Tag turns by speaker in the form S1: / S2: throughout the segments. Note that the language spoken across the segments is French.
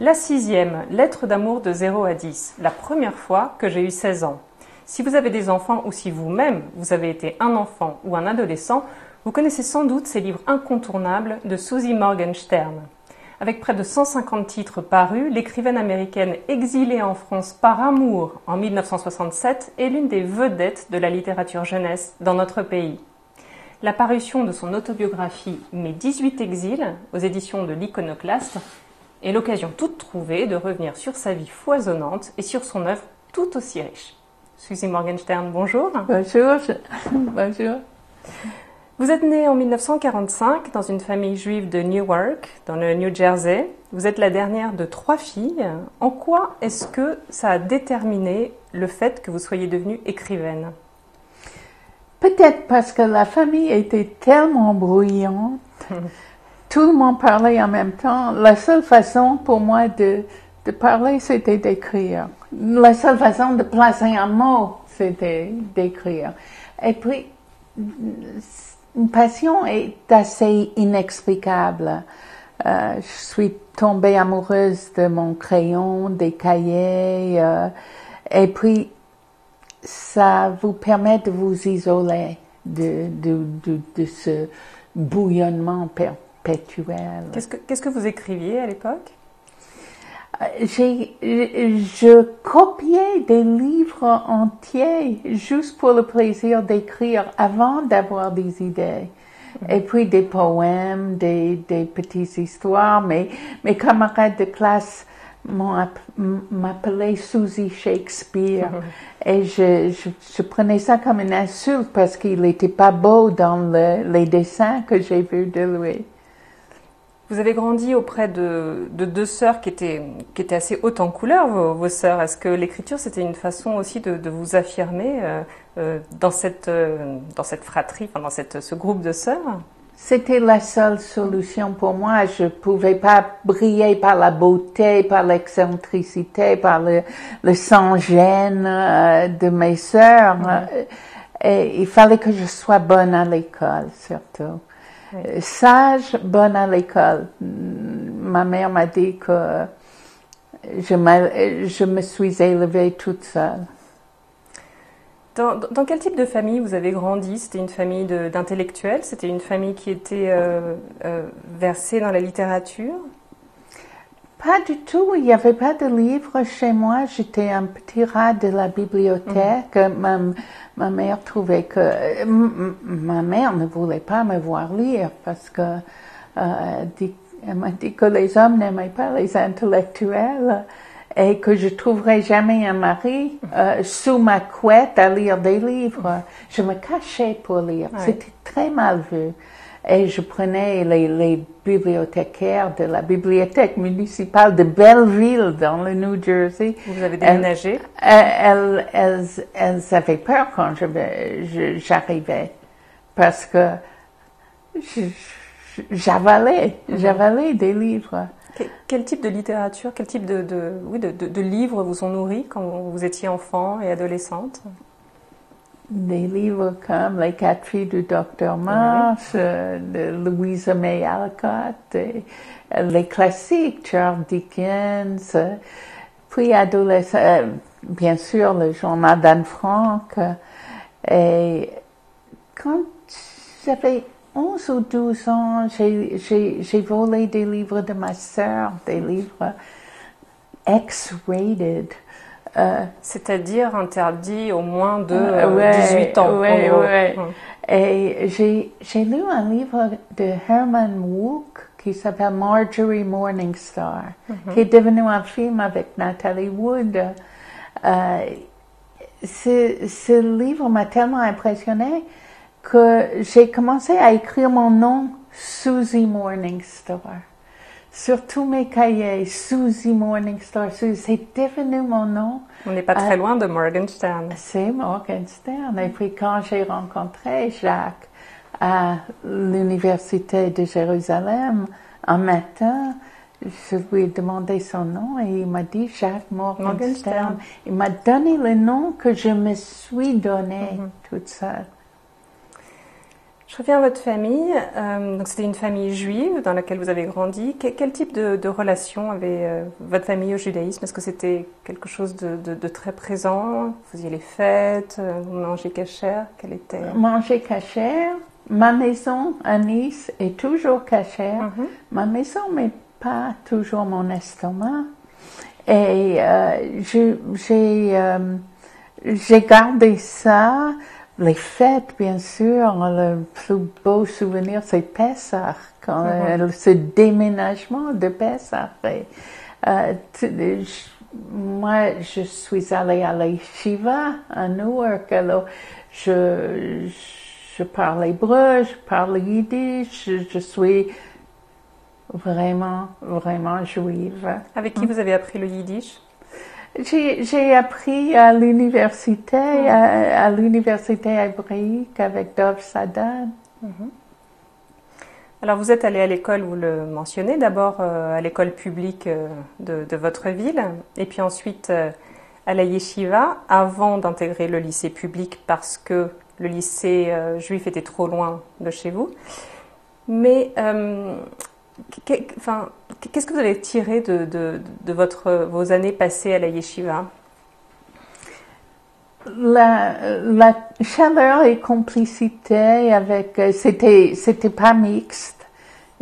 S1: La 6e, lettre d'amour de 0 à 10, la première fois que j'ai eu 16 ans. Si vous avez des enfants ou si vous-même, vous avez été un enfant ou un adolescent, vous connaissez sans doute ces livres incontournables de Susie Morgenstern. Avec près de 150 titres parus, l'écrivaine américaine exilée en France par amour en 1967 est l'une des vedettes de la littérature jeunesse dans notre pays. La parution de son autobiographie « Mes 18 exils » aux éditions de l'Iconoclaste est l'occasion toute trouvée de revenir sur sa vie foisonnante et sur son œuvre tout aussi riche. Susie Morgenstern, bonjour.
S2: Bonjour. Bonjour.
S1: Vous êtes née en 1945 dans une famille juive de Newark, dans le New Jersey. Vous êtes la dernière de 3 filles. En quoi est-ce que ça a déterminé le fait que vous soyez devenue écrivaine ?
S2: Peut-être parce que la famille était tellement bruyante. Tout le monde parlait en même temps. La seule façon pour moi de parler, c'était d'écrire. La seule façon de placer un mot, c'était d'écrire. Et puis, une passion est assez inexplicable. Je suis tombée amoureuse de mon crayon, des cahiers, et puis ça vous permet de vous isoler de ce bouillonnement perpétuel.
S1: Qu'est-ce que vous écriviez à l'époque ?
S2: Je copiais des livres entiers juste pour le plaisir d'écrire avant d'avoir des idées. Et puis des poèmes, des petites histoires. Mes camarades de classe m'appelaient Susie Shakespeare. Et je prenais ça comme une insulte parce qu'il n'était pas beau dans les dessins que j'ai vus de lui.
S1: Vous avez grandi auprès de 2 sœurs qui étaient assez hautes en couleur, vos sœurs. Est-ce que l'écriture, c'était une façon aussi de vous affirmer dans cette fratrie, enfin dans ce groupe de sœurs ?
S2: C'était la seule solution pour moi. Je pouvais pas briller par la beauté, par l'excentricité, par le sans-gêne de mes sœurs. Et il fallait que je sois bonne à l'école, surtout. Sage, bonne à l'école. Ma mère m'a dit que je me suis élevée toute seule.
S1: Dans quel type de famille vous avez grandi ? C'était une famille d'intellectuels ? C'était une famille qui était versée dans la littérature ?
S2: Pas du tout. Il n'y avait pas de livres chez moi. J'étais un petit rat de la bibliothèque. Ma mère trouvait que... ma mère ne voulait pas me voir lire parce que elle m'a dit que les hommes n'aimaient pas les intellectuels et que je trouverais jamais un mari sous ma couette à lire des livres. Je me cachais pour lire. Ouais. C'était très mal vu. Et je prenais les bibliothécaires de la bibliothèque municipale de Belleville, dans le New Jersey.
S1: Vous avez déménagé?
S2: Elles avaient peur quand j'arrivais, parce que j'avalais des livres.
S1: Quel type de littérature, quel type de livres vous ont nourri quand vous étiez enfant et adolescente?
S2: Des livres comme Les 4 filles du Dr. Marsh, de Louisa May Alcott, les classiques, Charles Dickens, puis adolescent, bien sûr, le journal d'Anne Frank. Et quand j'avais 11 ou 12 ans, j'ai volé des livres de ma sœur, des livres X-rated.
S1: C'est-à-dire interdit au moins de 18 ans.
S2: Oui. Et j'ai lu un livre de Herman Wouk qui s'appelle Marjorie Morningstar, qui est devenu un film avec Natalie Wood. Ce livre m'a tellement impressionnée que j'ai commencé à écrire mon nom Susie Morningstar. Sur tous mes cahiers, Susie Morningstar, c'est devenu mon nom.
S1: On n'est pas très loin de Morgenstern.
S2: C'est Morgenstern. Et puis quand j'ai rencontré Jacques à l'université de Jérusalem, un matin, je lui ai demandé son nom et il m'a dit Jacques Morgenstern. Il m'a donné le nom que je me suis donné toute seule.
S1: Je reviens à votre famille. Donc c'était une famille juive dans laquelle vous avez grandi. Quel type de relation avait votre famille au judaïsme? Est-ce que c'était quelque chose de très présent? Vous faisiez les fêtes, vous mangez kasher? Quel était...
S2: Manger kasher. Ma maison à Nice est toujours kasher. Ma maison, mais pas toujours mon estomac. Et j'ai gardé ça. Les fêtes, bien sûr, le plus beau souvenir, c'est Pessah, ce déménagement de Pessah. Moi, je suis allée à l'Yeshiva à Newark, alors je parle hébreu, je parle yiddish, je suis vraiment, vraiment juive.
S1: Avec qui vous avez appris le yiddish?
S2: J'ai appris à l'université, à l'université hébraïque avec Dov Sadan.
S1: Alors vous êtes allé à l'école, vous le mentionnez, d'abord à l'école publique de votre ville, et puis ensuite à la yeshiva, avant d'intégrer le lycée public parce que le lycée juif était trop loin de chez vous. Mais qu'est-ce que vous avez tiré de vos années passées à la yeshiva?
S2: La chaleur et complicité avec, c'était pas mixte.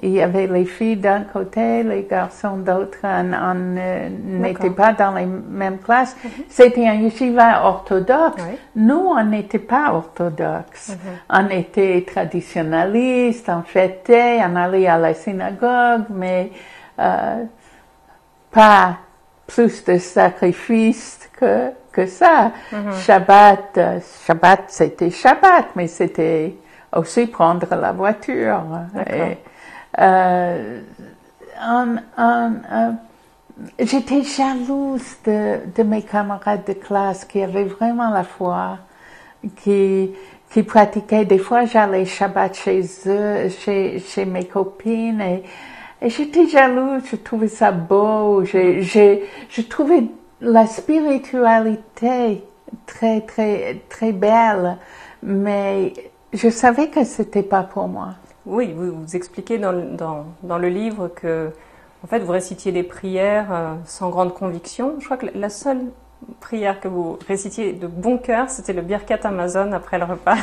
S2: Il y avait les filles d'un côté, les garçons d'autre. On n'était pas dans les mêmes classes. C'était un yeshiva orthodoxe.
S1: Oui.
S2: Nous, on n'était pas orthodoxes. On était traditionnalistes, on fêtait, on allait à la synagogue, mais pas plus de sacrifices que ça. Shabbat, c'était Shabbat, mais c'était aussi prendre la voiture. Et, j'étais jalouse de mes camarades de classe qui avaient vraiment la foi, qui pratiquaient. Des fois, j'allais Shabbat chez eux, chez mes copines, et j'étais jalouse. Je trouvais ça beau. Je trouvais la spiritualité très, très, très belle, mais je savais que c'était pas pour moi.
S1: Oui, vous expliquez dans le livre que, en fait, vous récitiez des prières sans grande conviction. Je crois que la seule prière que vous récitiez de bon cœur, c'était le Birkat Hamazon après le repas.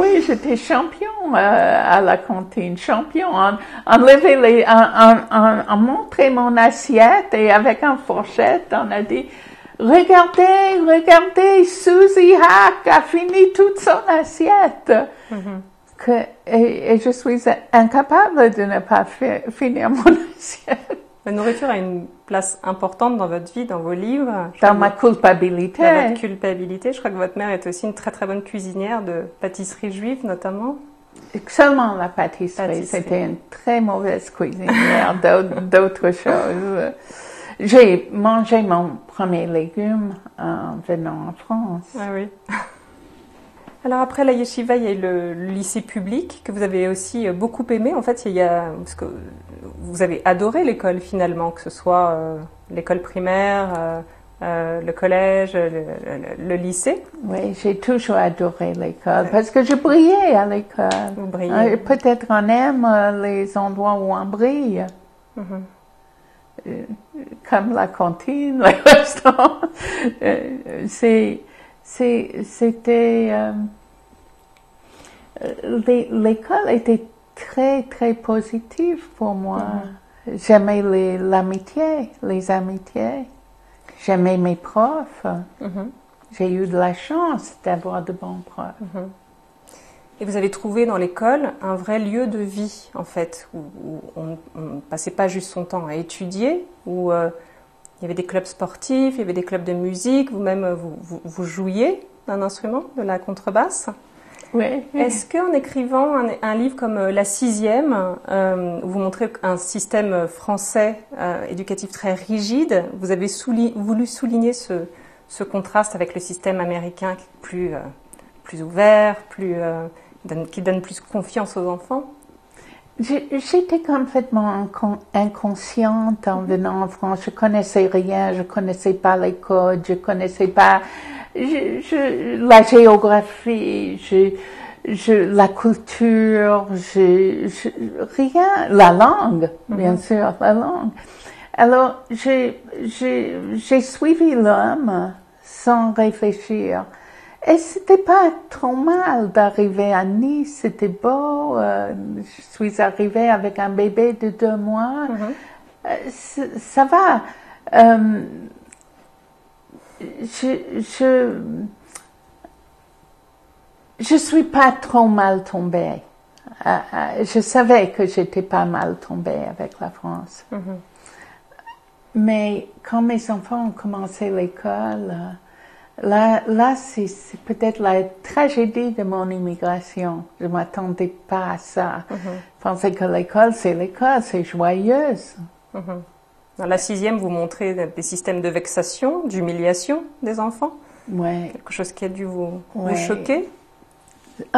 S2: Oui, j'étais champion à la cantine, champion. On montrait mon assiette et avec une fourchette, on a dit, regardez, Suzy Hack a fini toute son assiette. Et je suis incapable de ne pas finir mon assiette.
S1: La nourriture a une place importante dans votre vie, dans vos livres.
S2: Dans ma culpabilité.
S1: Dans votre culpabilité. Je crois que votre mère est aussi une très très bonne cuisinière de pâtisserie juive notamment.
S2: Seulement la pâtisserie. C'était une très mauvaise cuisinière d'autres choses. J'ai mangé mon premier légume en venant en France.
S1: Ah oui. Alors après la yeshiva, il y a eu le lycée public que vous avez aussi beaucoup aimé. En fait, parce que vous avez adoré l'école finalement, que ce soit l'école primaire, le collège, le lycée.
S2: Oui, j'ai toujours adoré l'école parce que je brillais à l'école.
S1: Vous brillez.
S2: Peut-être on aime les endroits où on brille. Comme la cantine, le restaurant. C'était l'école était très très positive pour moi. J'aimais l'amitié, les amitiés. J'aimais mes profs. J'ai eu de la chance d'avoir de bons profs.
S1: Et vous avez trouvé dans l'école un vrai lieu de vie, en fait, où on ne passait pas juste son temps à étudier, où il y avait des clubs sportifs, il y avait des clubs de musique, vous-même vous jouiez d'un instrument, de la contrebasse.
S2: Oui.
S1: Est-ce qu'en écrivant un livre comme La Sixième, où vous montrez un système français éducatif très rigide, vous avez voulu souligner ce contraste avec le système américain qui est plus ouvert, qui donne plus confiance aux enfants?
S2: J'étais complètement inconsciente en venant en France. Je connaissais rien, je connaissais pas les codes, je connaissais pas la géographie. la culture, rien, la langue, bien sûr, la langue. Alors, j'ai suivi l'homme sans réfléchir. Et c'était pas trop mal d'arriver à Nice, c'était beau. Je suis arrivée avec un bébé de 2 mois. Ça va. Je suis pas trop mal tombée. Je savais que j'étais pas mal tombée avec la France. Mais quand mes enfants ont commencé l'école, là c'est peut-être la tragédie de mon immigration. Je m'attendais pas à ça. Je pensais que l'école, c'est joyeuse.
S1: Dans la 6e, vous montrez des systèmes de vexation, d'humiliation des enfants.
S2: Ouais.
S1: Quelque chose qui a dû vous choquer.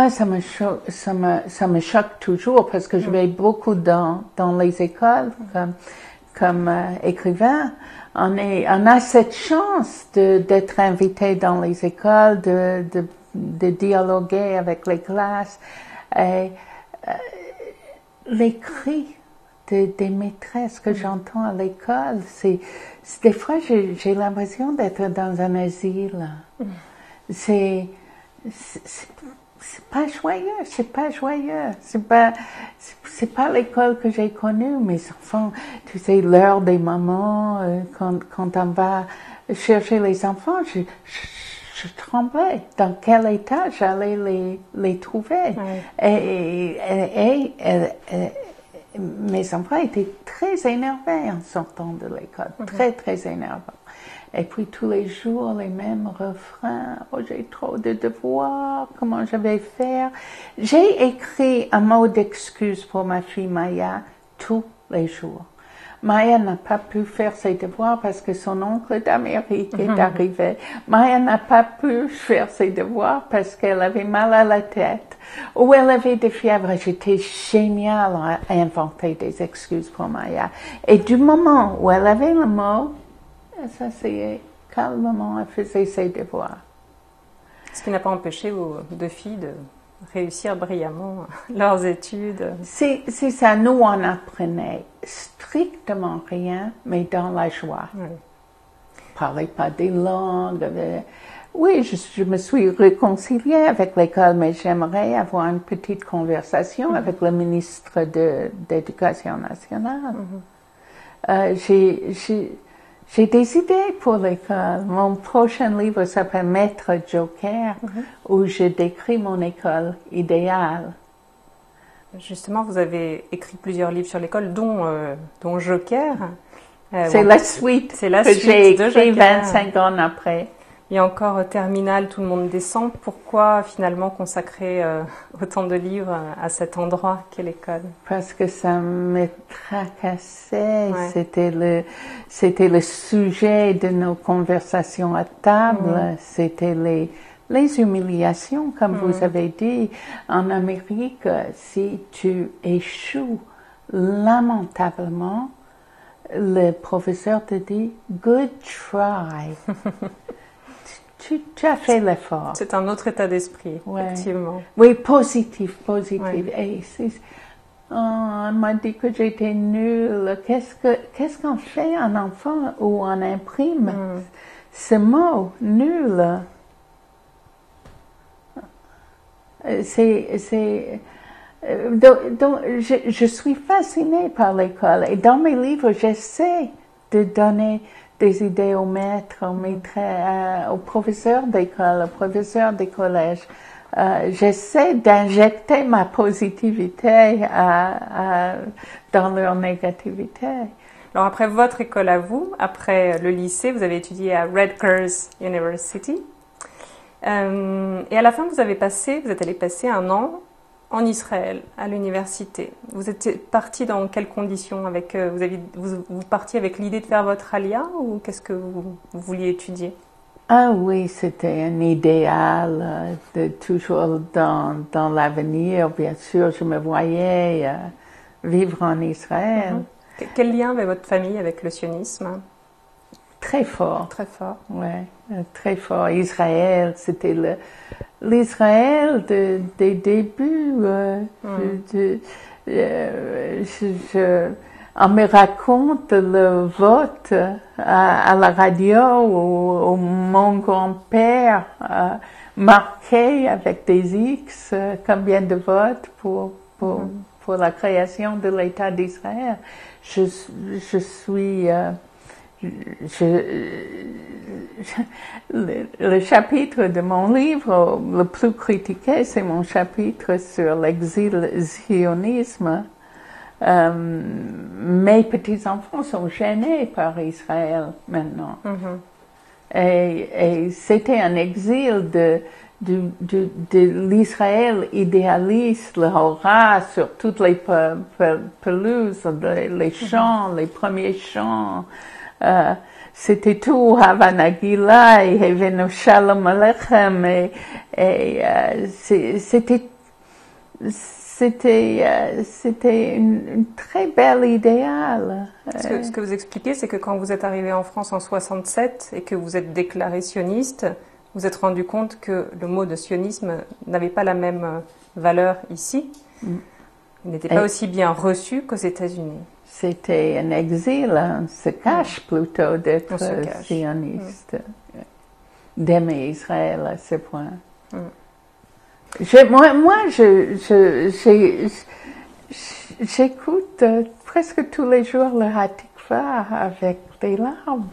S2: Ça me choque toujours parce que je vais beaucoup dans les écoles comme écrivain. On a cette chance d'être invité dans les écoles, de dialoguer avec les classes. Et les cris des maîtresses que j'entends à l'école, des fois j'ai l'impression d'être dans un asile. C'est pas joyeux, c'est pas l'école que j'ai connue. Mes enfants, tu sais, l'heure des mamans, quand on va chercher les enfants, je tremblais. Dans quel état j'allais les trouver? Et mes enfants étaient très énervés en sortant de l'école, très énervés. Et puis tous les jours, les mêmes refrains. Oh, j'ai trop de devoirs, comment je vais faire? J'ai écrit un mot d'excuse pour ma fille Maya tous les jours. Maya n'a pas pu faire ses devoirs parce que son oncle d'Amérique est arrivé. Maya n'a pas pu faire ses devoirs parce qu'elle avait mal à la tête ou elle avait des fièvres. J'étais géniale à inventer des excuses pour Maya. Et du moment où elle avait le mot, elle s'asseyait calmement, elle faisait ses devoirs.
S1: Ce qui n'a pas empêché vos 2 filles de réussir brillamment leurs études.
S2: C'est ça, nous on apprenait strictement rien, mais dans la joie. Parlez pas des langues. Oui, je me suis réconciliée avec l'école, mais j'aimerais avoir une petite conversation avec le ministre de l'Éducation nationale. J'ai des idées pour l'école. Mon prochain livre s'appelle Maître Joker, où je décris mon école idéale.
S1: Justement, vous avez écrit plusieurs livres sur l'école, dont Joker.
S2: C'est la suite que j'ai écrit 25 ans après.
S1: Il y a encore Terminal, tout le monde descend. Pourquoi finalement consacrer autant de livres à cet endroit qu'est l'école?
S2: Parce que ça me tracassait. C'était le sujet de nos conversations à table. C'était les humiliations, comme vous avez dit. En Amérique, si tu échoues lamentablement, le professeur te dit « good try ». Tu as fait l'effort.
S1: C'est un autre état d'esprit, effectivement.
S2: Oui, positif. Et on m'a dit que j'étais nulle. Qu'est-ce qu'on fait un enfant où on imprime ce mot, nul? Donc, je suis fascinée par l'école. Et dans mes livres, j'essaie de donner des idées aux maîtres, aux professeurs d'école, aux professeurs des collèges. J'essaie d'injecter ma positivité dans leur négativité.
S1: Alors après votre école à vous, après le lycée, vous avez étudié à Rutgers University. Et à la fin, vous êtes allé passer 1 an en Israël, à l'université. Vous êtes parti dans quelles conditions? Vous partiez avec l'idée de faire votre alia ou qu'est-ce que vous vouliez étudier?
S2: Ah oui, c'était un idéal de toujours dans l'avenir. Bien sûr, je me voyais vivre en Israël.
S1: Quel lien avait votre famille avec le sionisme?
S2: très fort.
S1: Très fort.
S2: Ouais, très fort. Israël, c'était l'Israël des débuts. On me raconte le vote à la radio où mon grand-père marquait avec des X combien de votes pour la création de l'État d'Israël. Le chapitre de mon livre le plus critiqué, c'est mon chapitre sur l'exil sionisme. Mes petits-enfants sont gênés par Israël maintenant. Et c'était un exil de l'Israël idéaliste, le Hora, sur toutes les pelouses, les champs, les premiers champs. C'était tout Havana Gila et Hevenu Shalom Alechem et c'était une très belle idéal.
S1: Ce que vous expliquez, c'est que quand vous êtes arrivé en France en 67 et que vous êtes déclaré sioniste, vous êtes rendu compte que le mot de sionisme n'avait pas la même valeur ici. Il n'était pas aussi bien reçu qu'aux États-Unis.
S2: C'était un exil, on se cache plutôt d'être sioniste, d'aimer Israël à ce point. J'écoute presque tous les jours le Hatikva avec des larmes.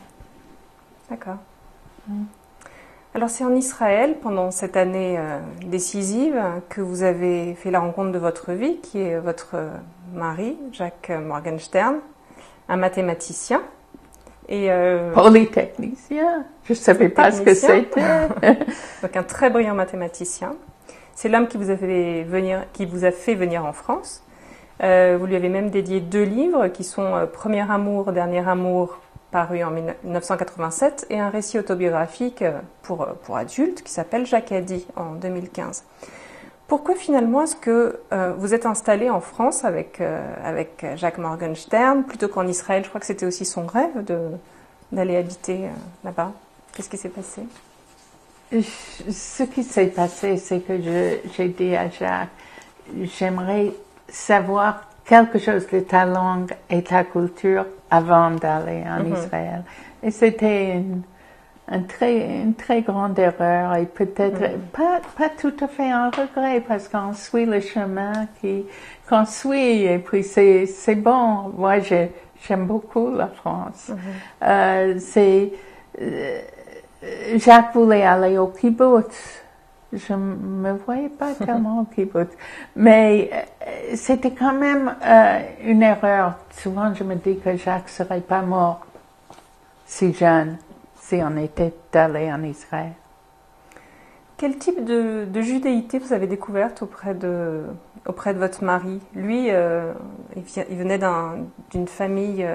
S1: D'accord. Alors c'est en Israël, pendant cette année décisive, que vous avez fait la rencontre de votre vie, qui est votre mari, Jacques Morgenstern, un mathématicien. Et
S2: polytechnicien, je ne savais pas ce que c'était.
S1: Donc un très brillant mathématicien. C'est l'homme qui vous a fait venir en France. Vous lui avez même dédié 2 livres qui sont Premier amour, Dernier amour, paru en 1987, et un récit autobiographique pour adultes qui s'appelle Jacques a dit en 2015. Pourquoi finalement est-ce que vous êtes installé en France avec Jacques Morgenstern plutôt qu'en Israël? Je crois que c'était aussi son rêve d'aller habiter là-bas. Qu'est-ce qui s'est passé?
S2: Ce qui s'est passé, c'est que j'ai dit à Jacques, j'aimerais savoir quelque chose de ta langue et ta culture avant d'aller en Israël. Et c'était une très grande erreur et peut-être pas tout à fait un regret parce qu'on suit le chemin qu'on suit et puis c'est bon. Moi, j'aime beaucoup la France. Jacques voulait aller au kibbutz. Je me voyais pas tellement au kibbutz. Mais c'était quand même une erreur. Souvent, je me dis que Jacques serait pas mort si jeune, si on était allé en Israël.
S1: Quel type de judéité vous avez découverte auprès de votre mari? Lui, il venait d'une famille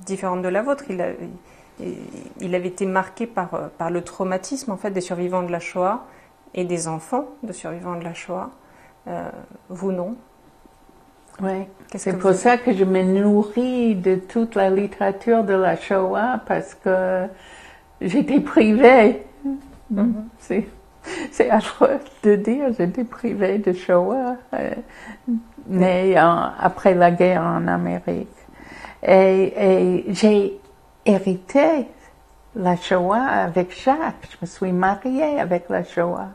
S1: différente de la vôtre. Il avait été marqué par le traumatisme en fait des survivants de la Shoah et des enfants de survivants de la Shoah. Vous non?
S2: Oui, c'est pour ça que je me nourris de toute la littérature de la Shoah parce que j'étais privée. C'est affreux de dire, j'étais privée de Shoah, née après la guerre en Amérique. Et j'ai hérité la Shoah avec Jacques. Je me suis mariée avec la Shoah.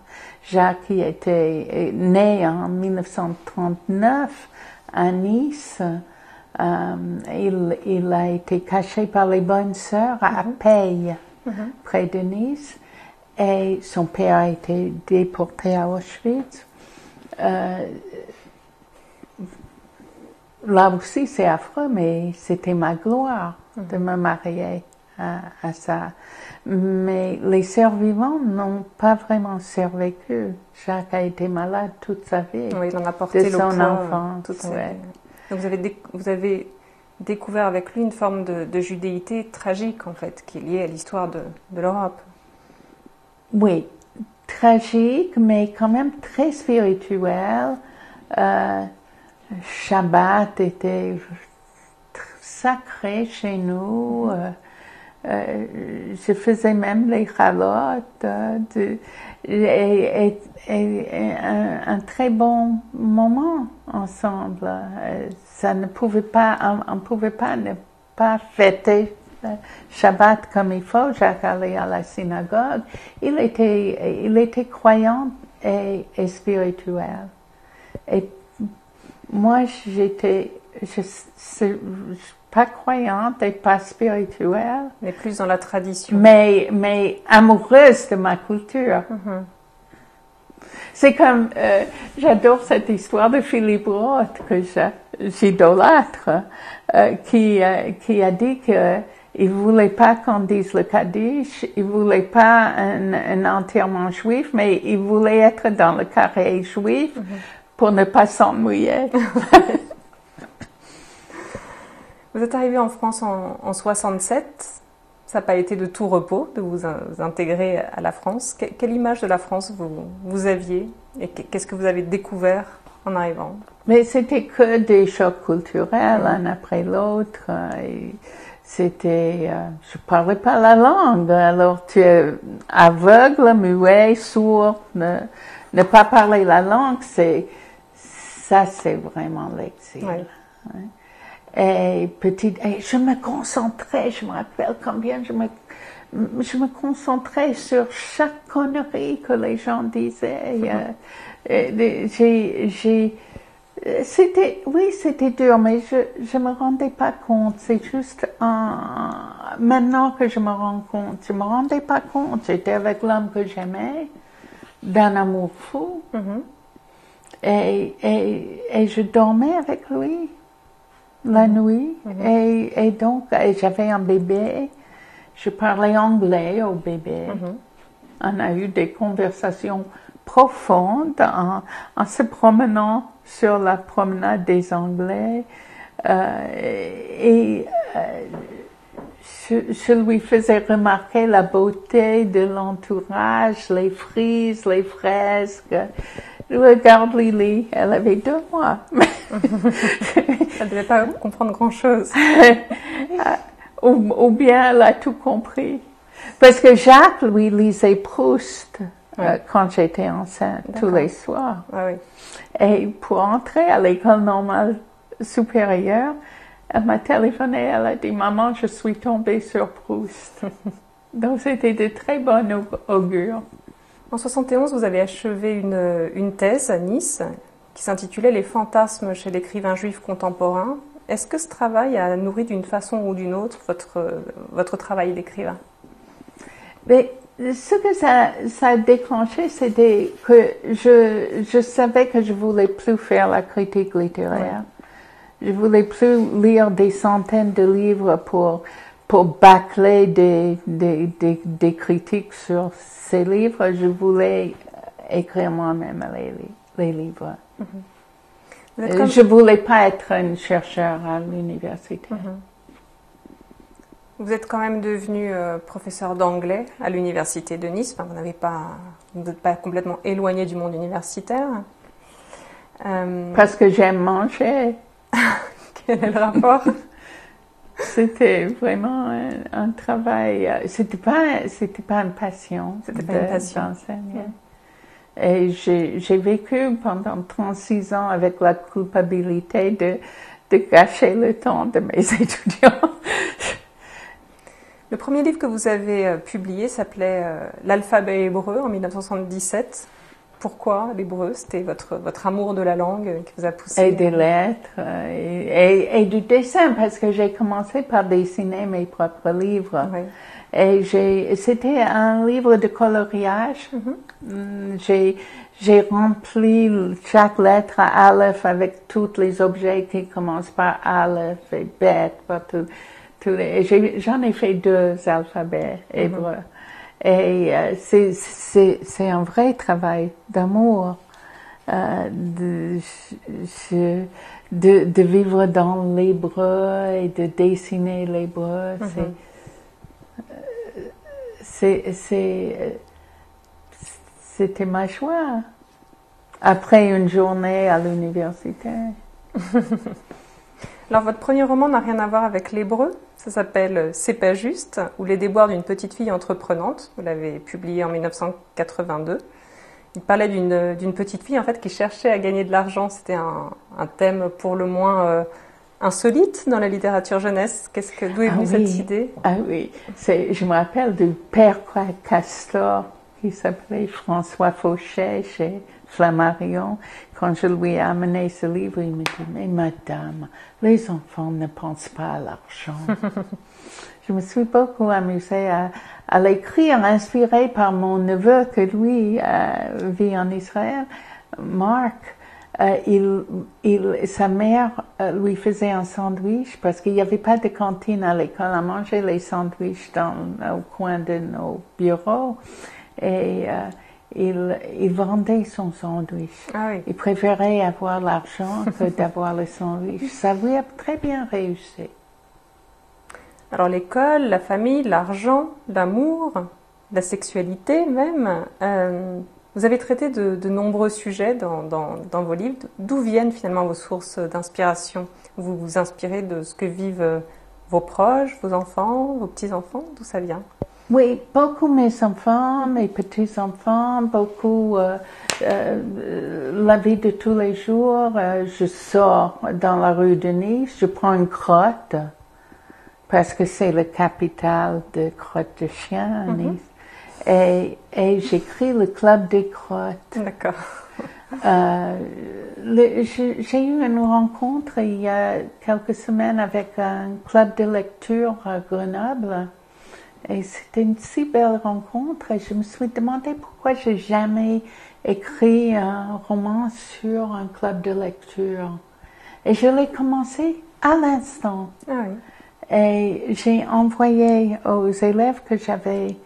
S2: Jacques qui était né en 1939 à Nice. Il a été caché par les bonnes sœurs à Peille, près de Nice. Et son père a été déporté à Auschwitz. Là aussi, c'est affreux, mais c'était ma gloire de me marier à ça. Mais les survivants n'ont pas vraiment survécu. Jacques a été malade toute sa vie.
S1: Oui, il en a porté
S2: de
S1: le
S2: son
S1: poids
S2: enfance.
S1: toute sa vie. Donc vous avez découvert avec lui une forme de judéité tragique, en fait, qui est liée à l'histoire de l'Europe.
S2: Oui, tragique, mais quand même très spirituel. Shabbat était sacré chez nous. Je faisais même les chalotes, et un très bon moment ensemble. Ça ne pouvait pas, on pouvait pas ne pas fêter Shabbat comme il faut. Jacques allait à la synagogue. Il était croyant et spirituel. Et moi, j'étais pas croyante et pas spirituelle.
S1: Mais plus dans la tradition.
S2: Mais amoureuse de ma culture. Mm-hmm. C'est comme, j'adore cette histoire de Philippe Roth que j'idolâtre, qui a dit que il voulait pas qu'on dise le Kaddish, il voulait pas un enterrement juif, mais il voulait être dans le carré juif pour ne pas s'ennuyer.
S1: Vous êtes arrivé en France en 67. Ça n'a pas été de tout repos de vous intégrer à la France. Quelle image de la France vous aviez et qu'est-ce que vous avez découvert en arrivant?
S2: Mais c'était que des chocs culturels, un après l'autre. C'était, je parlais pas la langue, alors tu es aveugle, muet, sourd, ne pas parler la langue, c'est vraiment l'exil. Oui. Hein? Et je me concentrais, je me rappelle combien je me concentrais sur chaque connerie que les gens disaient. C'était dur, mais je me rendais pas compte. C'est juste maintenant que je me rends compte. Je me rendais pas compte. J'étais avec l'homme que j'aimais, d'un amour fou. Et je dormais avec lui la nuit. Et donc, j'avais un bébé. Je parlais anglais au bébé. On a eu des conversations profondes en se promenant sur la promenade des Anglais. Je lui faisais remarquer la beauté de l'entourage, les frises, les fresques. Regarde Lily, elle avait 2 mois.
S1: Elle ne devait pas comprendre grand-chose.
S2: Ou bien elle a tout compris. Parce que Jacques, lui, lisait Proust quand j'étais enceinte, tous les soirs.
S1: Ah, oui.
S2: Et pour entrer à l'école normale supérieure, elle m'a téléphoné, elle a dit « Maman, je suis tombée sur Proust ». Donc c'était de très bon augure.
S1: En 71, vous avez achevé une thèse à Nice qui s'intitulait « Les fantasmes chez l'écrivain juif contemporain ». Est-ce que ce travail a nourri d'une façon ou d'une autre votre travail d'écrivain?
S2: Mais ce que ça a déclenché, c'était que je savais que je voulais plus faire la critique littéraire. Je voulais plus lire des centaines de livres pour bâcler des critiques sur ces livres. Je voulais écrire moi-même les livres. Je voulais pas être un chercheur à l'université.
S1: Vous êtes quand même devenu professeur d'anglais à l'université de Nice. Enfin, vous n'êtes pas complètement éloigné du monde universitaire.
S2: Parce que j'aime manger.
S1: Quel est le rapport?
S2: C'était vraiment un travail. C'était pas une passion.
S1: C'était pas une passion.
S2: D'enseigner. Et j'ai vécu pendant 36 ans avec la culpabilité de gâcher le temps de mes étudiants.
S1: Le premier livre que vous avez publié s'appelait L'alphabet hébreu en 1977. Pourquoi l'hébreu? C'était votre amour de la langue qui vous a poussé?
S2: Et des lettres et du dessin, parce que j'ai commencé par dessiner mes propres livres.
S1: Oui.
S2: Et c'était un livre de coloriage. J'ai rempli chaque lettre à Aleph avec tous les objets qui commencent par Aleph et Bet, j'en ai fait 2 alphabets hébreux. Et c'est un vrai travail d'amour, de vivre dans l'hébreu et de dessiner l'hébreu. C'était ma joie après une journée à l'université.
S1: Alors, votre premier roman n'a rien à voir avec l'hébreu. Ça s'appelle C'est pas juste, ou Les déboires d'une petite fille entreprenante. Vous l'avez publié en 1982. Il parlait d'une petite fille en fait qui cherchait à gagner de l'argent. C'était un thème pour le moins insolite dans la littérature jeunesse. D'où est venue cette idée?
S2: Ah oui, je me rappelle du père Castor qui s'appelait François Fauchet chez Flammarion. Quand je lui ai amené ce livre, il me dit « Mais madame, les enfants ne pensent pas à l'argent. » Je me suis beaucoup amusée à l'écrire, inspirée par mon neveu que lui vit en Israël, Marc. Sa mère lui faisait un sandwich parce qu'il n'y avait pas de cantine à l'école. On mangeait les sandwichs au coin de nos bureaux et il vendait son sandwich.
S1: Ah oui.
S2: Il préférait avoir l'argent que d'avoir le sandwich. Ça lui a très bien réussi.
S1: Alors l'école, la famille, l'argent, l'amour, la sexualité même. Vous avez traité de nombreux sujets dans vos livres. D'où viennent finalement vos sources d'inspiration? Vous vous inspirez de ce que vivent vos proches, vos enfants, vos petits-enfants? D'où ça vient?
S2: Oui, beaucoup mes enfants, mes petits-enfants, beaucoup la vie de tous les jours. Je sors dans la rue de Nice, je prends une crotte, parce que c'est la capitale de crottes de chiens à Nice. Et j'écris le club des crottes.
S1: D'accord.
S2: J'ai eu une rencontre il y a quelques semaines avec un club de lecture à Grenoble. Et c'était une si belle rencontre. Et je me suis demandé pourquoi j'ai jamais écrit un roman sur un club de lecture. Et je l'ai commencé à l'instant.
S1: Ah oui.
S2: Et j'ai envoyé aux élèves que j'avais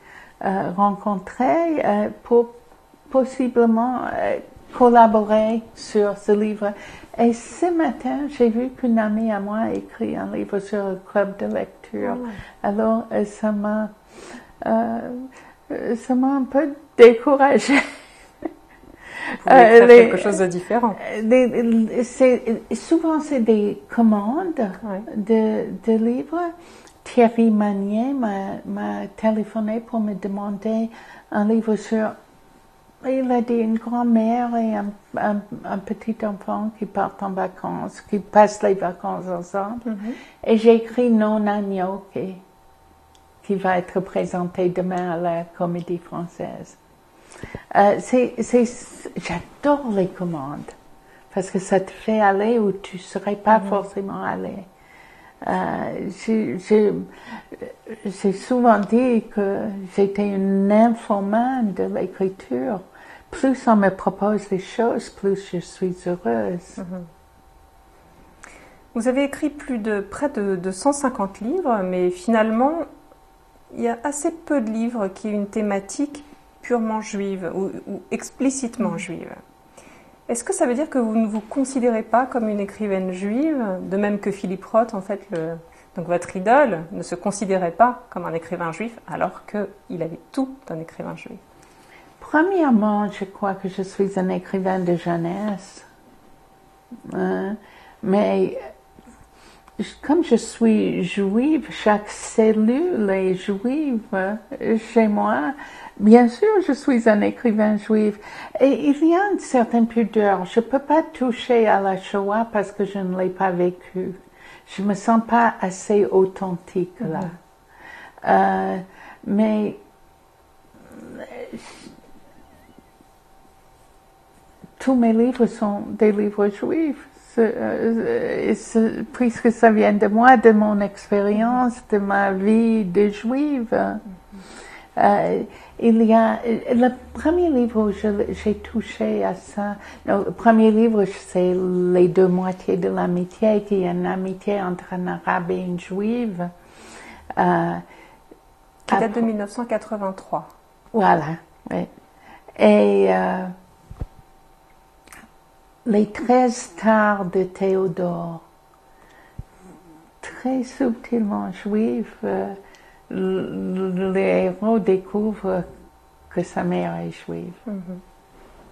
S2: rencontrés pour possiblement collaborer sur ce livre. Et ce matin, j'ai vu qu'une amie à moi a écrit un livre sur le club de lecture. Alors, ça m'a un peu découragée.
S1: Vous pouvez faire quelque chose de différent.
S2: Souvent, c'est des commandes de livres. Thierry Magnier m'a téléphoné pour me demander un livre sur... Il a dit une grand-mère et un petit enfant qui partent en vacances, qui passent les vacances ensemble. Et j'ai écrit Non Agneau qui va être présenté demain à la Comédie Française. J'adore les commandes parce que ça te fait aller où tu ne serais pas forcément allé. J'ai souvent dit que j'étais une nymphomane de l'écriture. Plus on me propose des choses, plus je suis heureuse.
S1: Vous avez écrit près de 150 livres, mais finalement, il y a assez peu de livres qui aient une thématique purement juive ou explicitement juive. Est-ce que ça veut dire que vous ne vous considérez pas comme une écrivaine juive, de même que Philippe Roth, en fait, donc votre idole, ne se considérait pas comme un écrivain juif, alors qu'il avait tout d'un écrivain juif?
S2: Premièrement, je crois que je suis un écrivain de jeunesse. Mais comme je suis juive, chaque cellule est juive chez moi. Bien sûr, je suis un écrivain juif. Et il y a une certaine pudeur. Je ne peux pas toucher à la Shoah parce que je ne l'ai pas vécue. Je ne me sens pas assez authentique là. Mais tous mes livres sont des livres juifs. Puisque ça vient de moi, de mon expérience, de ma vie de juive. Il y a le premier livre où j'ai touché à ça. Non, le premier livre, c'est Les deux moitiés de l'amitié, qui est une amitié entre un arabe et une juive.
S1: Qui date de 1983.
S2: Voilà, oui. Et Les 13 tares de Théodore, très subtilement juif. Le héros découvre que sa mère est juive.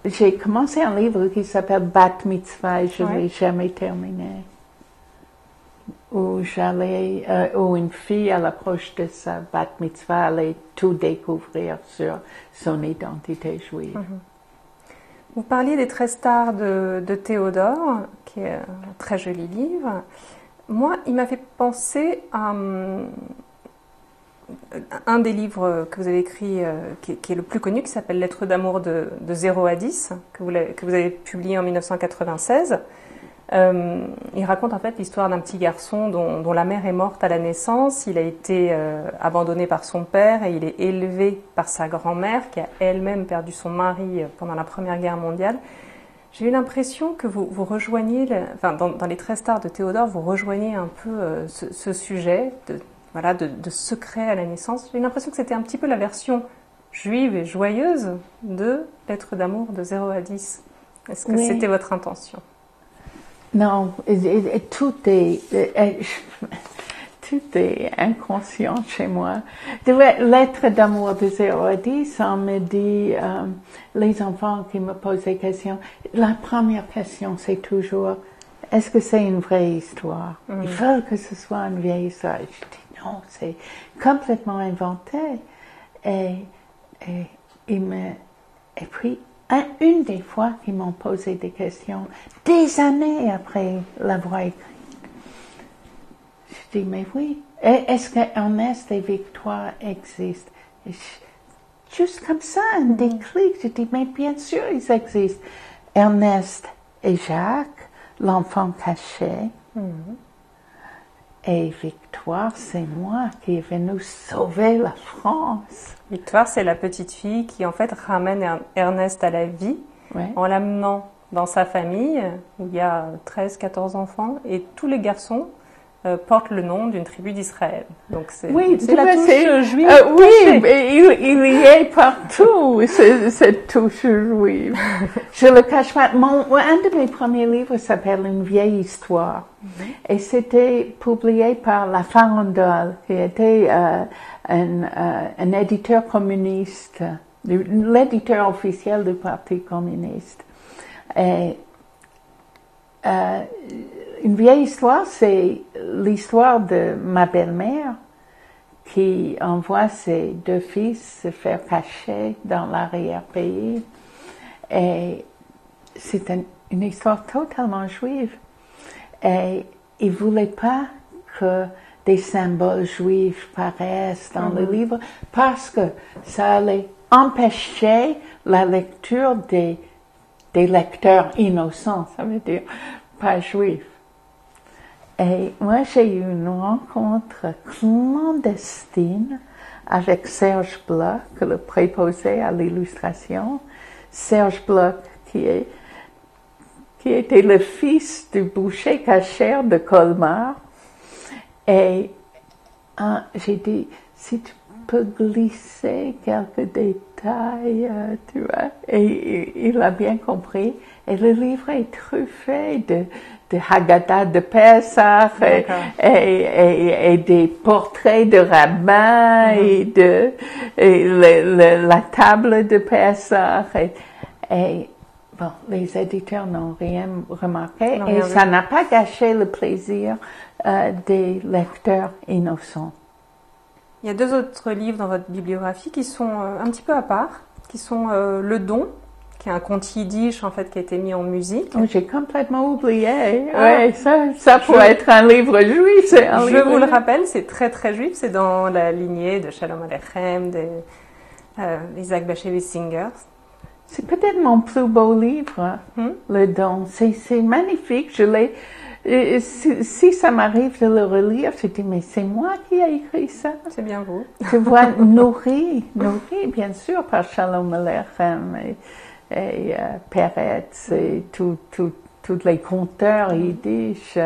S2: J'ai commencé un livre qui s'appelle Bat Mitzvah et je ne l'ai jamais terminé. où où une fille à l'approche de sa bat mitzvah allait tout découvrir sur son identité juive.
S1: Vous parliez des 13 stars de Théodore, qui est un très joli livre. Moi, il m'a fait penser à un des livres que vous avez écrit, qui est le plus connu, qui s'appelle Lettres d'amour de 0 à 10, que vous avez publié en 1996. Il raconte en fait l'histoire d'un petit garçon dont la mère est morte à la naissance. Il a été abandonné par son père et il est élevé par sa grand-mère qui a elle-même perdu son mari pendant la Première Guerre mondiale. J'ai eu l'impression que vous rejoignez, dans les 13 stars de Théodore, vous rejoignez un peu ce sujet de secret à la naissance. J'ai eu l'impression que c'était un petit peu la version juive et joyeuse de Lettres d'amour de 0 à 10. Est-ce que c'était votre intention?
S2: Non, tout est inconscient chez moi. Lettres d'amour de 0 à 10, on me dit, les enfants qui me posent des questions, la première question c'est toujours, est-ce que c'est une vraie histoire? Ils veulent que ce soit une vieille histoire. Je dis non, c'est complètement inventé. Et puis, une des fois qu'ils m'ont posé des questions, des années après l'avoir écrite, je dis, mais oui, est-ce que Ernest et Victoire existent? Juste comme ça, un déclic, je dis, mais bien sûr ils existent. Ernest et Jacques, l'enfant caché, et Victoire, c'est moi qui est venue sauver la France.
S1: Victoire, c'est la petite fille qui en fait ramène Ernest à la vie en l'amenant dans sa famille où il y a 13-14 enfants et tous les garçons portent le nom d'une tribu d'Israël. Donc c'est la touche juive.
S2: Oui, mais il y est partout, cette touche juive. Je le cache pas. Un de mes premiers livres s'appelle Une vieille histoire. Et c'était publié par La Farandole, qui était un éditeur communiste, l'éditeur officiel du Parti communiste. Et Une vieille histoire, c'est l'histoire de ma belle-mère qui envoie ses 2 fils se faire cacher dans l'arrière-pays. Et c'est une histoire totalement juive. Et il ne voulait pas que des symboles juifs paraissent dans le livre parce que ça allait empêcher la lecture des lecteurs innocents, ça veut dire pas juifs. Et moi, j'ai eu une rencontre clandestine avec Serge Bloch, le préposé à l'illustration. Serge Bloch, qui était le fils du boucher cachère de Colmar. Et j'ai dit, si tu peux glisser quelques détails, tu vois. Et il a bien compris. Et le livre est truffé de Haggadah de Pessah et des portraits de rabbins et la table de Pessah. Et bon, les éditeurs n'ont rien remarqué et ça n'a pas gâché le plaisir des lecteurs innocents.
S1: Il y a 2 autres livres dans votre bibliographie qui sont un petit peu à part, qui sont Le Don, qui est un conte yiddish en fait qui a été mis en musique.
S2: Oh, j'ai complètement oublié. Ouais, ça pourrait être un livre juif.
S1: Je vous le rappelle, c'est très très juif. C'est dans la lignée de Shalom Aleichem, d'Isaac Bashevis Singer.
S2: C'est peut-être mon plus beau livre, Le Don. C'est magnifique. Je l'ai. Si ça m'arrive de le relire, je dis mais c'est moi qui ai écrit ça.
S1: C'est bien vous.
S2: Tu vois, nourri bien sûr par Shalom Aleichem et Peretz et tous les conteurs yiddish.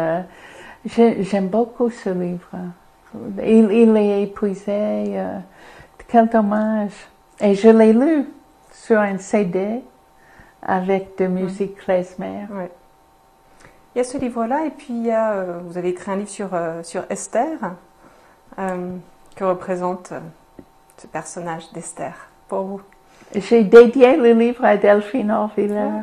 S2: J'aime beaucoup ce livre. Il est épuisé. Quel dommage. Et je l'ai lu sur un CD avec de musique klezmer.
S1: Ouais. Il y a ce livre-là et puis vous avez écrit un livre sur Esther que représente ce personnage d'Esther pour vous.
S2: J'ai dédié le livre à Delphine Orviller.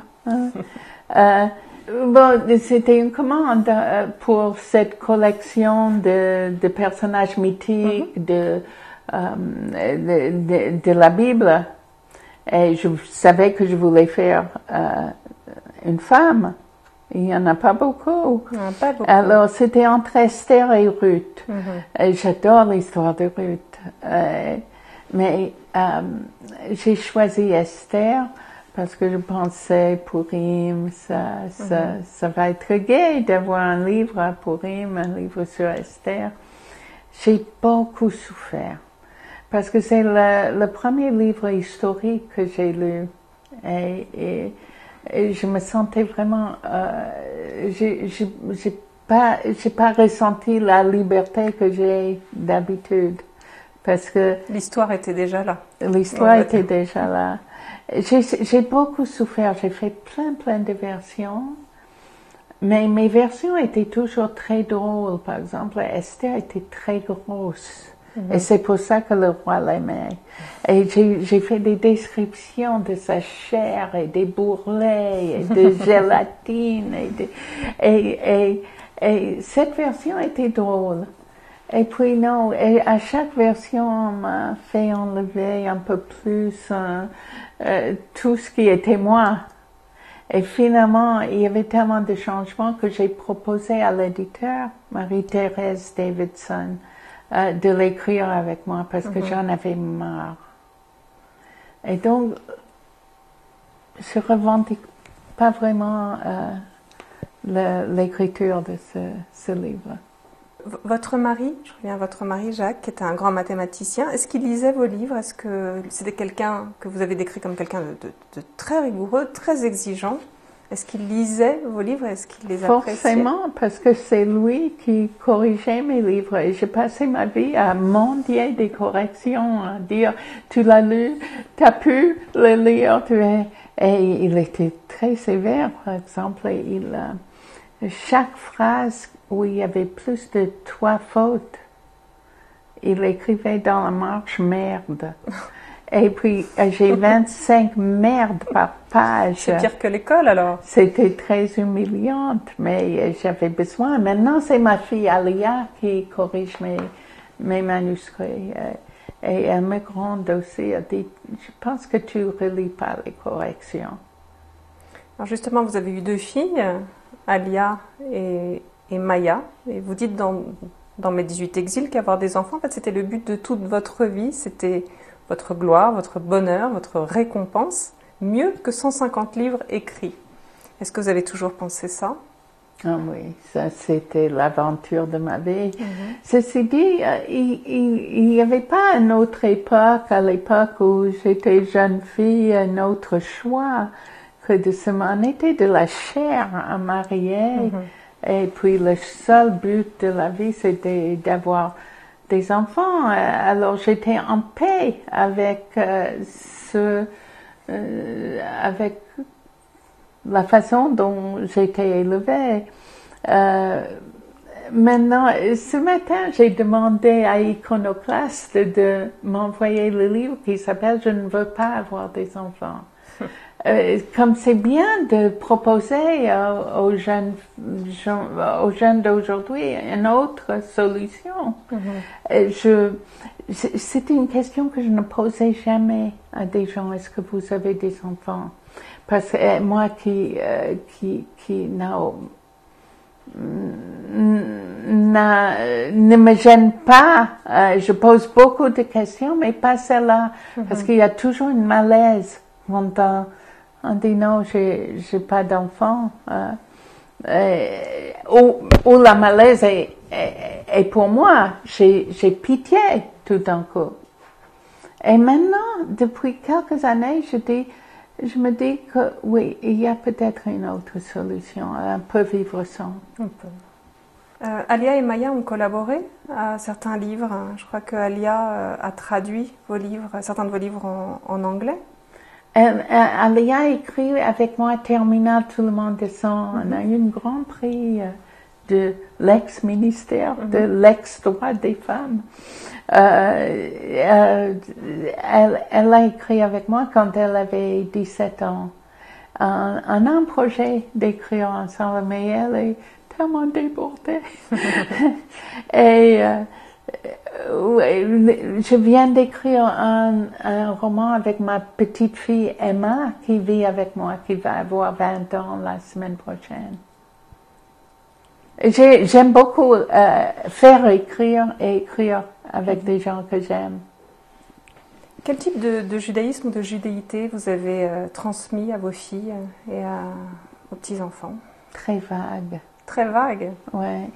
S2: Bon, c'était une commande pour cette collection de personnages mythiques de la Bible. Et je savais que je voulais faire une femme. Il n'y en a pas beaucoup.
S1: Pas beaucoup.
S2: Alors, c'était entre Esther et Ruth. Et j'adore l'histoire de Ruth. Mais j'ai choisi Esther parce que je pensais Purim, ça va être gai d'avoir un livre à Purim, un livre sur Esther. J'ai beaucoup souffert parce que c'est le premier livre historique que j'ai lu et je me sentais vraiment, j'ai pas ressenti la liberté que j'ai d'habitude parce que
S1: l'histoire était déjà là.
S2: L'histoire était déjà là. J'ai beaucoup souffert. J'ai fait plein de versions, mais mes versions étaient toujours très drôles. Par exemple, Esther était très grosse. Et c'est pour ça que le roi l'aimait. Et j'ai fait des descriptions de sa chair et des bourrelets et de gélatine et cette version était drôle. Et puis non, et à chaque version on m'a fait enlever un peu plus tout ce qui était moi. Et finalement, il y avait tellement de changements que j'ai proposé à l'éditeur, Marie-Thérèse Davidson, de l'écrire avec moi parce que j'en avais marre. Et donc, je revendique pas vraiment l'écriture de ce livre.
S1: Votre mari, je reviens à votre mari Jacques, qui était un grand mathématicien, est-ce qu'il lisait vos livres? Est-ce que c'était quelqu'un que vous avez décrit comme quelqu'un de très rigoureux, très exigeant? Est-ce qu'il lisait vos livres? Est-ce qu'il les appréciait?
S2: Forcément, parce que c'est lui qui corrigeait mes livres. Et j'ai passé ma vie à mendier des corrections, à dire « tu l'as lu, tu as pu le lire ». Et il était très sévère, par exemple. Chaque phrase où il y avait plus de 3 fautes, il écrivait dans la marge « merde ». Et puis, j'ai 25 merdes par page.
S1: C'est pire que l'école, alors.
S2: C'était très humiliante, mais j'avais besoin. Maintenant, c'est ma fille Alia qui corrige mes manuscrits. Et elle me gronde aussi. Elle dit, je pense que tu relis pas les corrections.
S1: Alors justement, vous avez eu 2 filles, Alia et Maya. Et vous dites dans Mes 18 exils qu'avoir des enfants, en fait, c'était le but de toute votre vie. C'était votre gloire, votre bonheur, votre récompense, mieux que 150 livres écrits. Est-ce que vous avez toujours pensé ça?
S2: Ah oui, ça c'était l'aventure de ma vie. Ceci dit, il n'y avait pas une autre époque, à l'époque où j'étais jeune fille, un autre choix que de se marier, de la chair à marier. Et puis le seul but de la vie, c'était d'avoir des enfants. Alors j'étais en paix avec avec la façon dont j'étais élevée. Maintenant, ce matin, j'ai demandé à Iconoclaste de m'envoyer le livre qui s'appelle « Je ne veux pas avoir des enfants ». Comme c'est bien de proposer aux jeunes d'aujourd'hui une autre solution. C'est une question que je ne posais jamais à des gens. Est-ce que vous avez des enfants? Parce que moi qui ne me gêne pas, je pose beaucoup de questions, mais pas celle-là, parce qu'il y a toujours une malaise quand on dit non, j'ai pas d'enfant, ou la malaise est pour moi, j'ai pitié tout d'un coup. Et maintenant, depuis quelques années, je me dis que oui, il y a peut-être une autre solution, on peut vivre sans.
S1: Alia et Maya ont collaboré à certains livres. Je crois que Alia a traduit certains de vos livres en anglais.
S2: Alia a écrit avec moi Terminal, tout le monde descend. On a eu un grand prix de l'ex-ministère, de l'ex-droit des femmes. Elle a écrit avec moi quand elle avait 17 ans. on a un projet d'écrire ensemble, mais elle est tellement débordée. Et je viens d'écrire un roman avec ma petite fille Emma, qui vit avec moi, qui va avoir 20 ans la semaine prochaine. J'aime beaucoup faire écrire et écrire avec des gens que j'aime.
S1: Quel type de judaïsme ou de judéité vous avez transmis à vos filles et aux petits-enfants?
S2: Très vague.
S1: Très vague?
S2: Ouais.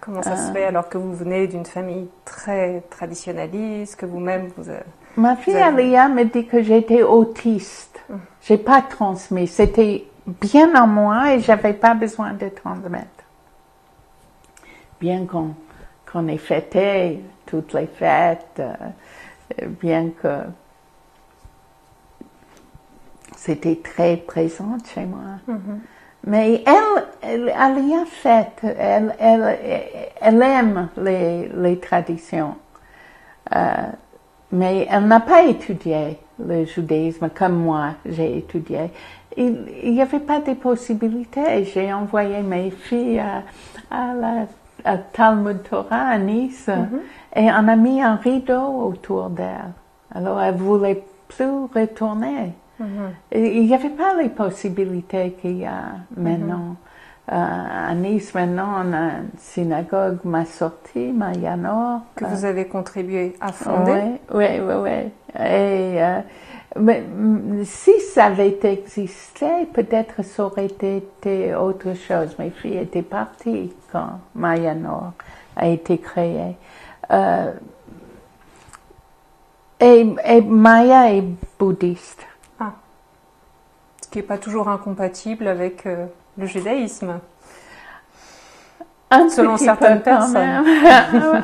S1: Comment ça se fait alors que vous venez d'une famille très traditionnaliste, que vous-même vous...
S2: Ma fille Alia me dit que j'étais autiste. J'ai pas transmis. C'était bien en moi et j'avais pas besoin de transmettre. Bien qu'on ait fêté toutes les fêtes, bien que c'était très présente chez moi. Mais elle a fait, elle aime les traditions, mais elle n'a pas étudié le judaïsme comme moi j'ai étudié. Il n'y avait pas de possibilités. J'ai envoyé mes filles à Talmud Torah à Nice et on a mis un rideau autour d'elle. Alors elle voulait plus retourner. Il n'y avait pas les possibilités qu'il y a maintenant. À Nice, maintenant, on a une synagogue Massorti, Mayanor.
S1: Que vous avez contribué à fonder.
S2: Oui. Et mais, si ça avait existé, peut-être ça aurait été autre chose. Mes filles étaient parties quand Mayanor a été créé. Et Maya est bouddhiste.
S1: Ce qui n'est pas toujours incompatible avec le judaïsme.
S2: Selon certaines personnes.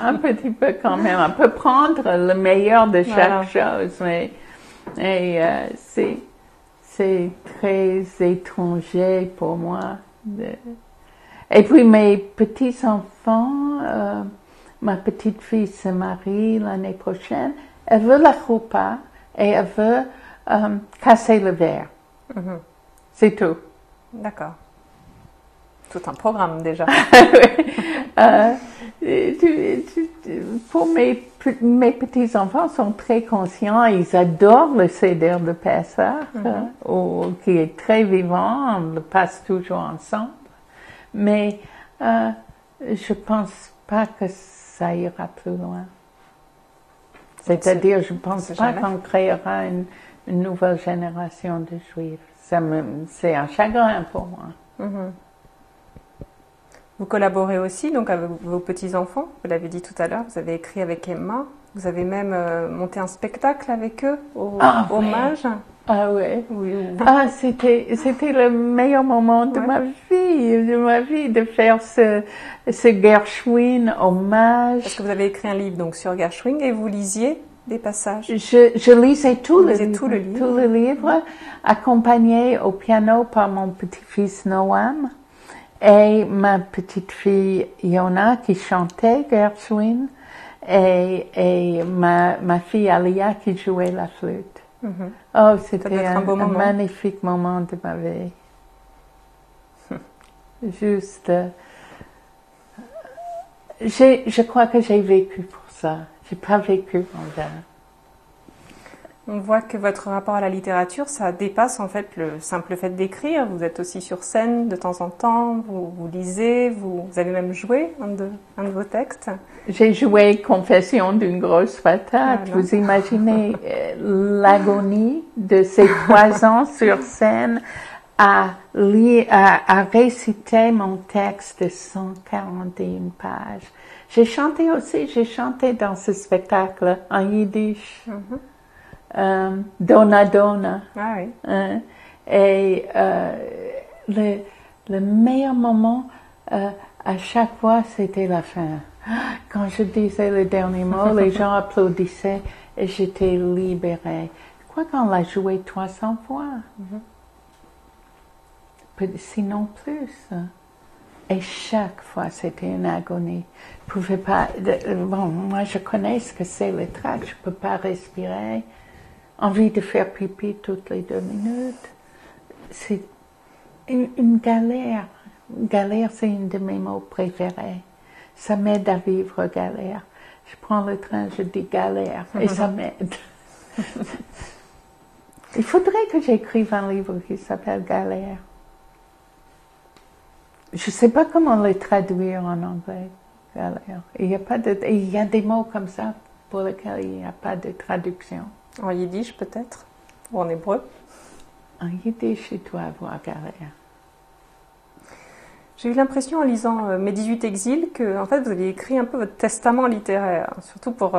S2: Un petit peu quand même. On peut prendre le meilleur de chaque chose, mais c'est très étranger pour moi. Et puis mes petits-enfants, ma petite fille se marie l'année prochaine, elle veut la choupa et elle veut casser le verre. C'est tout.
S1: D'accord. Tout un programme déjà.
S2: Pour mes petits-enfants sont très conscients, ils adorent le Seder de Pessah, qui est très vivant, on le passe toujours ensemble. Mais je pense pas que ça ira plus loin. C'est-à-dire, je pense pas qu'on créera une nouvelle génération de Juifs. C'est un chagrin pour moi.
S1: Vous collaborez aussi donc avec vos petits-enfants, vous l'avez dit tout à l'heure, vous avez écrit avec Emma, vous avez même monté un spectacle avec eux au Hommage.
S2: Ah oui. Ah, c'était le meilleur moment de ma vie, de faire ce Gershwin Hommage.
S1: Parce que vous avez écrit un livre donc sur Gershwin et vous lisiez des passages.
S2: Je lisais tout le livre, accompagné au piano par mon petit-fils Noam et ma petite fille Yona qui chantait Gershwin et ma fille Alia qui jouait la flûte. Oh, c'était un magnifique moment de ma vie. Juste, je crois que j'ai vécu pour ça. J'ai pas vécu en vain.
S1: On voit que votre rapport à la littérature, ça dépasse en fait le simple fait d'écrire. Vous êtes aussi sur scène de temps en temps, vous lisez, vous avez même joué un de vos textes.
S2: J'ai joué Confession d'une grosse patate. Vous imaginez l'agonie de ces 3 ans sur scène à réciter mon texte de 141 pages. J'ai chanté dans ce spectacle en yiddish. Dona Dona.
S1: Ah oui.
S2: Et le meilleur moment à chaque fois, c'était la fin. Quand je disais le dernier mot, les gens applaudissaient et j'étais libérée. Je crois qu'on l'a joué 300 fois. Sinon plus. Et chaque fois, c'était une agonie. Je pouvais pas. Bon, moi, je connais ce que c'est le trac. Je peux pas respirer. Envie de faire pipi toutes les 2 minutes. c'est une galère. Galère, c'est un de mes mots préférés. Ça m'aide à vivre galère. Je prends le train, je dis galère, et ça m'aide. Il faudrait que j'écrive un livre qui s'appelle Galère. Je ne sais pas comment le traduire en anglais, galère. Il y a des mots comme ça pour lesquels il n'y a pas de traduction.
S1: En yiddish peut-être? Ou en hébreu?
S2: En yiddish, je dois avoir galère.
S1: J'ai eu l'impression en lisant Mes 18 exils que en fait, vous aviez écrit un peu votre testament littéraire, surtout pour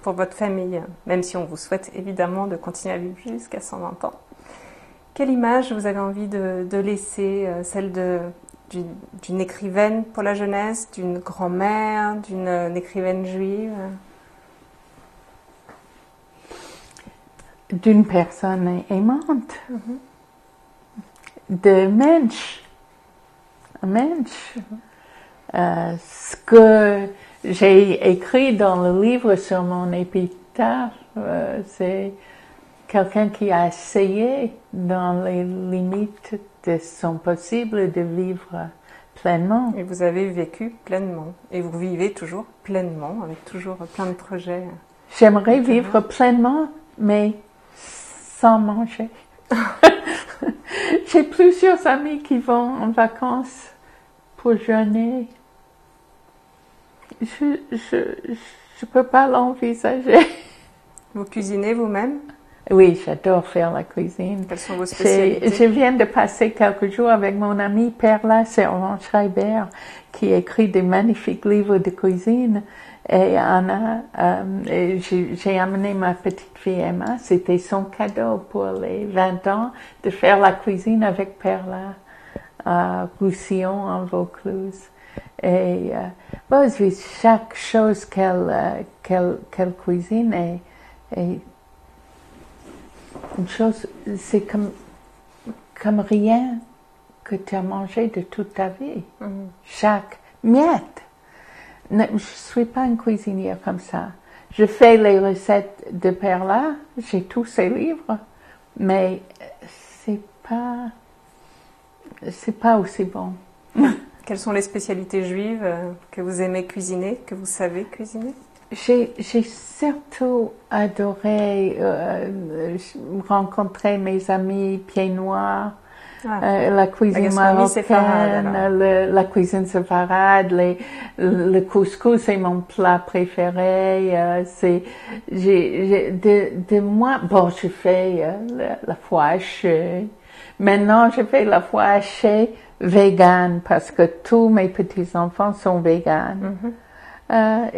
S1: votre famille, même si on vous souhaite évidemment de continuer à vivre jusqu'à 120 ans. Quelle image vous avez envie de laisser, celle d'une écrivaine pour la jeunesse, d'une grand-mère, d'une écrivaine juive?
S2: D'une personne aimante, de mensch. Un mensch. Ce que j'ai écrit dans le livre sur mon épitaphe, c'est quelqu'un qui a essayé, dans les limites de son possible, de vivre pleinement.
S1: Et vous avez vécu pleinement. Et vous vivez toujours pleinement, avec toujours plein de projets.
S2: J'aimerais vivre pleinement, mais sans manger. J'ai plusieurs amis qui vont en vacances pour jeûner. Je peux pas l'envisager.
S1: Vous cuisinez vous-même?
S2: Oui, j'adore faire la cuisine.
S1: Quelles sont vos spécialités?
S2: Je viens de passer quelques jours avec mon amie Perla Servan-Schreiber, qui écrit des magnifiques livres de cuisine. Et j'ai amené ma petite fille Emma, c'était son cadeau pour les 20 ans, de faire la cuisine avec Perla à Roussillon, en Vaucluse. Et chaque chose qu'elle cuisine est une chose, c'est comme rien que tu as mangé de toute ta vie. Chaque miette. Je ne suis pas une cuisinière comme ça. Je fais les recettes de Perla, j'ai tous ses livres, mais c'est pas aussi bon.
S1: Quelles sont les spécialités juives que vous aimez cuisiner, que vous savez cuisiner?
S2: J'ai surtout adoré rencontrer mes amis pieds noirs, la cuisine marocaine, la cuisine séfarade, le couscous c'est mon plat préféré. Je fais la foie hachée. Maintenant, je fais la foie hachée végane parce que tous mes petits-enfants sont véganes. La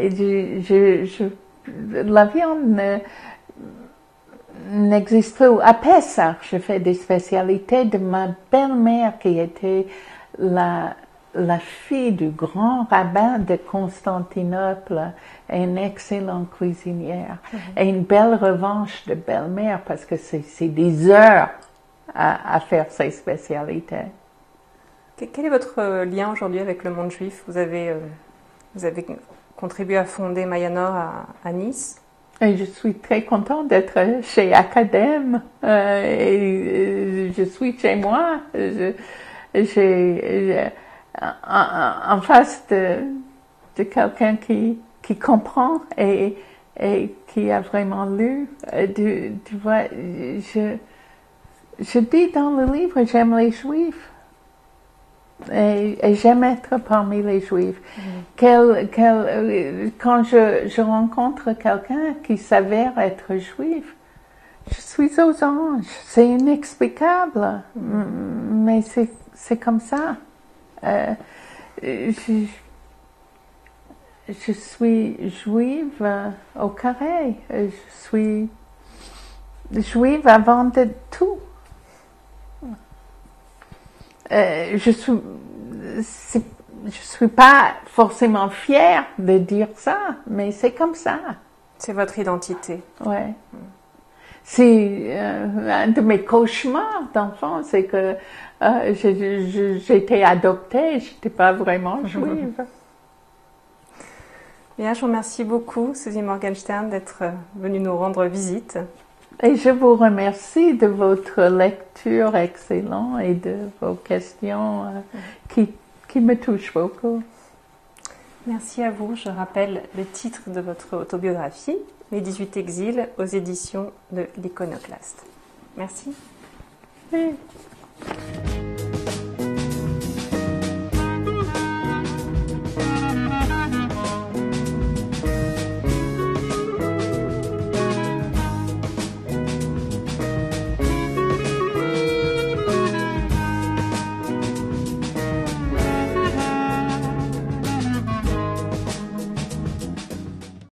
S2: viande n'existe plus. À Pessah, je fais des spécialités de ma belle-mère qui était la fille du grand rabbin de Constantinople et une excellente cuisinière. Et une belle revanche de belle-mère parce que c'est des heures à faire ces spécialités.
S1: Quel est votre lien aujourd'hui avec le monde juif? Vous avez contribué à fonder Mayanor à Nice.
S2: Et je suis très contente d'être chez Academ et je suis chez moi. En face de quelqu'un qui comprend et qui a vraiment lu. Tu vois, je dis dans le livre, j'aime les Juifs. Et j'aime être parmi les Juifs. Quand je rencontre quelqu'un qui s'avère être Juif, je suis aux anges. C'est inexplicable, mais c'est comme ça. Je suis juive au carré. Je suis juive avant de tout. Je suis pas forcément fière de dire ça, mais c'est comme ça.
S1: C'est votre identité.
S2: Ouais. C'est un de mes cauchemars d'enfant, c'est que j'ai été adoptée, j'étais pas vraiment juive.
S1: Bien, je vous remercie beaucoup, Suzy Morgenstern, d'être venue nous rendre visite.
S2: Et je vous remercie de votre lecture excellente et de vos questions qui me touchent beaucoup.
S1: Merci à vous. Je rappelle le titre de votre autobiographie, Les 18 exils, aux éditions de l'Iconoclaste. Merci.
S2: Oui.